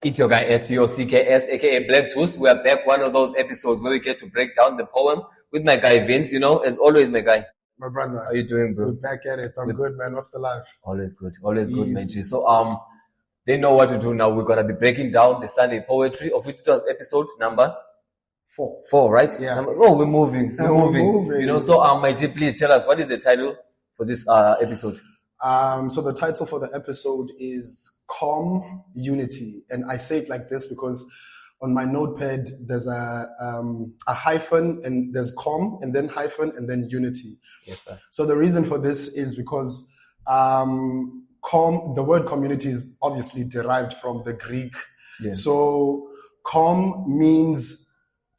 It's your guy STOCKS, aka Black Juice. We are back, one of those episodes where we get to break down the poem with my guy Vince, as always, my guy. My brother. How you doing, bro? We're back at it. I'm good, man. What's the life? Always good, man. G. So they know what to do now. We're gonna be breaking down the Sunday poetry, of which it was episode number 4, right? Yeah. We're moving. So my G, please tell us, what is the title for this episode? So the title for the episode is Calm Unity. And I say it like this because on my notepad, there's a hyphen and there's calm and then hyphen and then unity. Yes, sir. So the reason for this is because calm, the word community is obviously derived from the Greek. Yeah. So calm means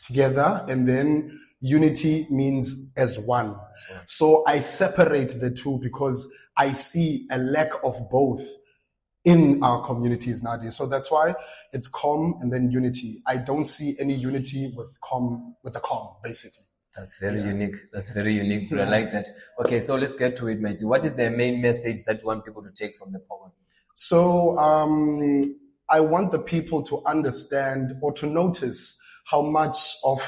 together and then unity means as one. Sure. So I separate the two because I see a lack of both in our communities nowadays. So that's why it's calm and then unity. I don't see any unity with the calm, basically. That's very unique. Yeah. I like that. Okay, so let's get to it, mate. What is the main message that you want people to take from the poem? So I want the people to understand or to notice how much of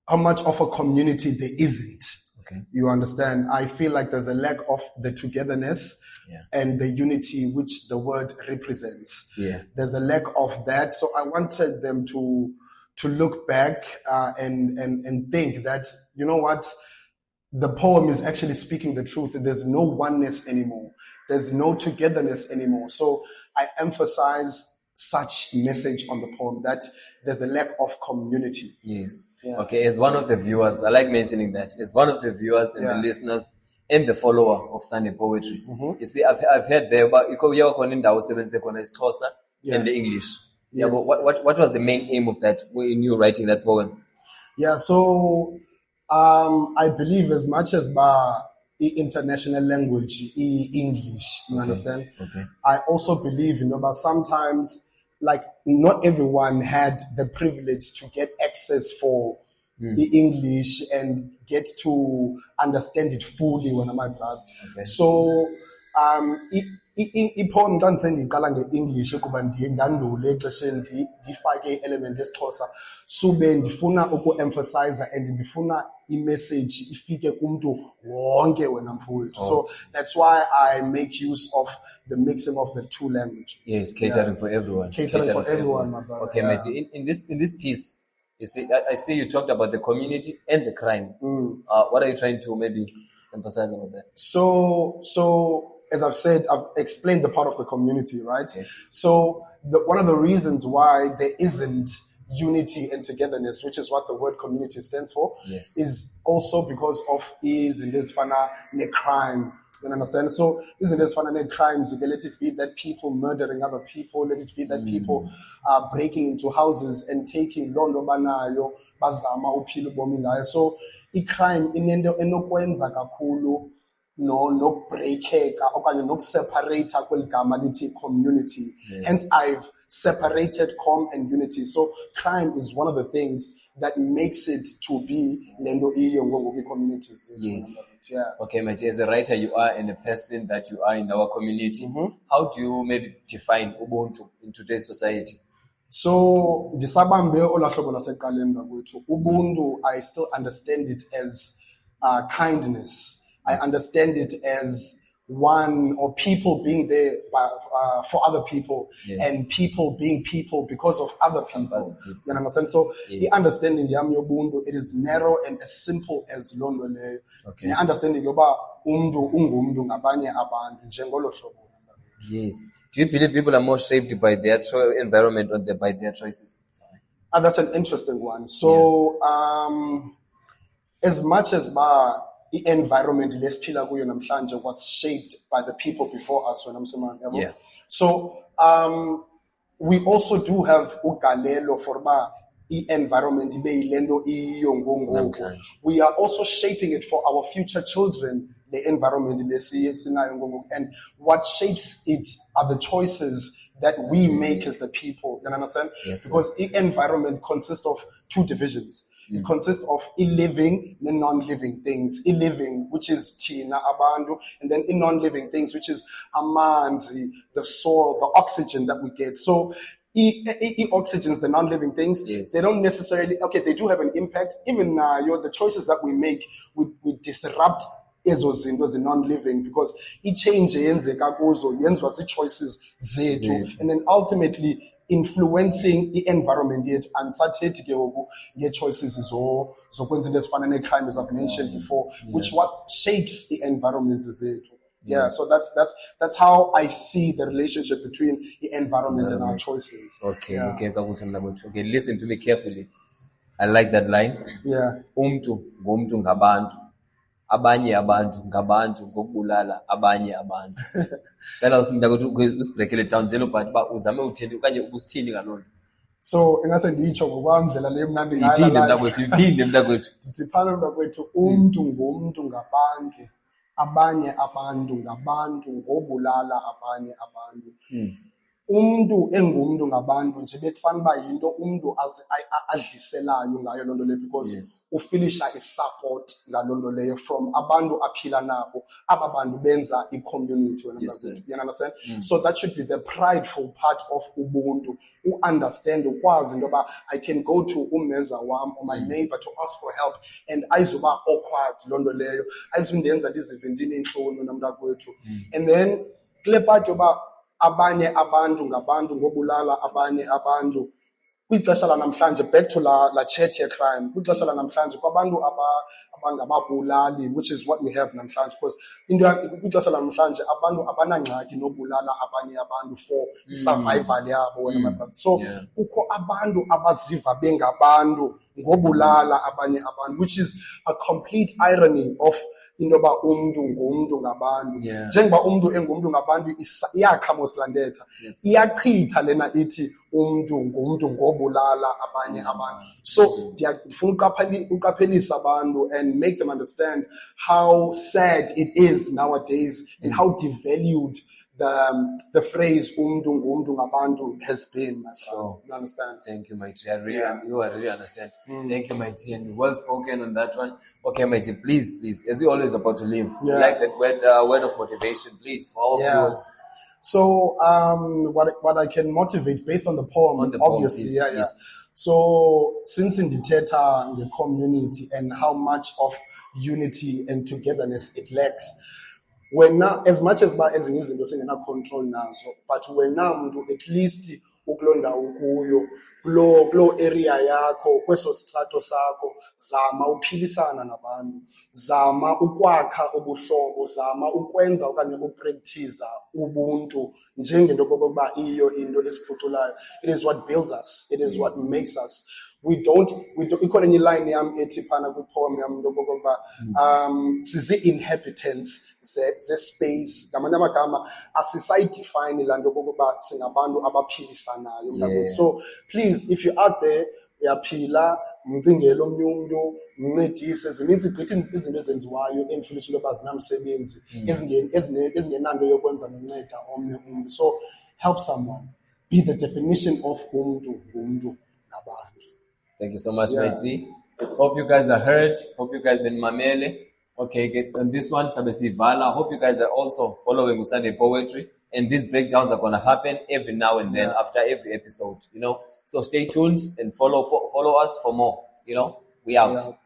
a community there isn't. Okay. You understand? I feel like there's a lack of the togetherness and the unity which the word represents. Yeah. There's a lack of that. So I wanted them to look back and think that, you know what, the poem is actually speaking the truth. There's no oneness anymore. There's no togetherness anymore. So I emphasize such message on the poem that there's a lack of community. Yes. Yeah. Okay, as one of the viewers, I like mentioning that, as one of the viewers and the listeners and the follower of Sunday Poetry. Mm-hmm. You see, I've heard there about and the English. Yes. Yeah, but what was the main aim of that when you were writing that poem? Yeah, so I believe as much as international language, English, you understand? Okay. I also believe, but sometimes, like, not everyone had the privilege to get access for the English and get to understand it fully when I'm blood. Okay. So, ipoem xa ndisendiqala nge-English ukuba ndiye ndandule exesheni ndifake i-element yesiXhosa sube ndifuna uku-emphasize and ndifuna i-message ifike kumntu wonke wena mfowethu. So that's why I make use of the mixing of the two languages. Yes, catering for everyone. Catering for everyone, my brother. Okay, mate. In this piece, you see, I see you talked about the community and the crime. What are you trying to maybe emphasize about that? So as I've said, I've explained the part of the community, right? Okay. So one of the reasons why there isn't unity and togetherness, which is what the word community stands for, yes, is also because of crime. You understand? So isn't this fun crimes? Let it be that people murdering other people. Let it be that people are breaking into houses and taking londo banayo bazama uphila ubomi ngayo. So crime inento enokwenza kakhulu nokubreakeka okanye nokuseparata kweligama lithi community. Yes. Hence I've separated calm and unity. So crime is one of the things that makes it to be lendo communities. Yes. Yeah. Okay, mate, as a writer you are and a person that you are in our community, how do you maybe define Ubuntu in today's society? So ndisabambe olahlobo lasekuqaleni bakwethu. Ubuntu, I still understand it as kindness. Yes. I understand it as one or people being there for other people, yes, and people being people because of other people. You understand? So the understanding yobuntu, it is narrow and as simple as londo leyo. Okay. The understanding yoba umntu ungumntu ngabanye abantu njengolo hlobo. Yes. Do you believe people are more shaped by their environment or by their choices? That's an interesting one. So as much as the environment lesiphila kuyo namhlanje was shaped by the people before us. Yeah. So we also do have ugalelo for the environment. We are also shaping it for our future children, the environment. And what shapes it are the choices that we make as the people. You understand? Yes, because the environment consists of two divisions. It consists of living and non-living things. Living, which is tina abantu, and then non-living things, which is amanzi, the soil, the oxygen that we get. So oxygens, the non-living things, Yes. they don't necessarily, okay, they do have an impact. Even the choices that we make, we disrupt ezo zinto non-living because i-change eyenzeka kuzo yenziwa zii-choices zethu, and then ultimately influencing i-environment yethu. Andisathethi ke ngoku ngee-choices zokwenza into ezifana nee-crime as I've mentioned before, which what shapes i-environments zethu. Yeah, so that's how I see the relationship between the environment and our choices. Okay, Yeah. okay, listen to me carefully. I like that line. Yeah. Umntu ngumntu ngabantu. Abanye abantu ngabantu ngokubulala abanye abantu. Cela usindakuthi usibrekele down nje but ba uzame uthini okanye ubusithini ngalona. So ingase nditsho ngokwandlela le mnandi ngayo. Iphinde mntakwethu. Ndithi phana mntakwethu umntu ngumntu ngabantu. Abanye abantu ngabantu ngobulala abanye abantu. Umntu engumntu ngabantu nje bekufana uba yinto umntu adliselayo ngayo loo nto leyo because ufilisha isupport ngaloo nto leyo from abantu aphila nabo, aba bantu benza i-community. You understand? So that should be the prideful part of ubuntu. Understand, ukwazi into yoba I can go to umeza wam or my neighbor to ask for help and ayizuba awkward loo nto leyo, ayizundenza ndizive ndineentloni namntakwethu. And then kule part yoba abanye abantu ngabantu ngobulala abanye abantu, kwixesha lanamhlanje, back to la chat crime, kwixesha lanamhlanje kwabantu abangababulali, which is what we have namhlanje, because kwixesha lanamhlanje abantu abanangxaki nobulala abanye abantu for survival yabo. So kukho abantu abaziva bengabantu ngobulala abanye abantu, which is a complete irony of into yoba umntu ngumntu ngabantu. Njengoba umntu engumntu ngabantu iyakha mosilandetha, iyachitha lena ithi umntu ngumntu ngobulala abanye abantu. So ndifuna uqaphelisa abantu and make them understand how sad it is nowadays and how devalued the phrase umntu ngumntu ngabantu has been. Sure. You understand? Thank you, my dear. You really understand. Thank you, my dear. And well spoken on that one. Okay, my dear, please, as you always about to leave, like that word of motivation, please, for our viewers. So, what I can motivate based on the poem, obviously, yes. So, since in the theater, in the community, and how much of unity and togetherness it lacks, when now, as much as ezinye izinto singena control nazo, but when now at least ukulonda ukuyo kulo area yakho, kweso strato sakho, zama uphilisana nabantu, zama ukwakha ubuhlobo, zama ukwenza okanye ukupractice ubuntu njengento okokuba iyo into esiphuculayo. It is what builds us. It is what makes us. We don't ikhona enye line yam ethi phana kwipoem yam into okokuba sizi-inhabitants ze-space, ngamanye amagama asisayidefine laa nto okokuba singabantu abaphilisanayo. So please, if you're out there, uyaphila, mcingele omnye umntu, mncedise. Zininzi gqithi izinto ezenziwayo endifundisha into yoba zinamsebenzi ezingenanto yokwenza nonceda omnye umntu. So help someone. Be the definition of umntu ngumntu ngabantu. Thank you so much, Maiti. Hope you guys are heard. Hope you guys been mamele. Okay, on this one, Sabesi Vala. Hope you guys are also following Sunday Poetry. And these breakdowns are going to happen every now and then after every episode, So stay tuned and follow us for more, We out.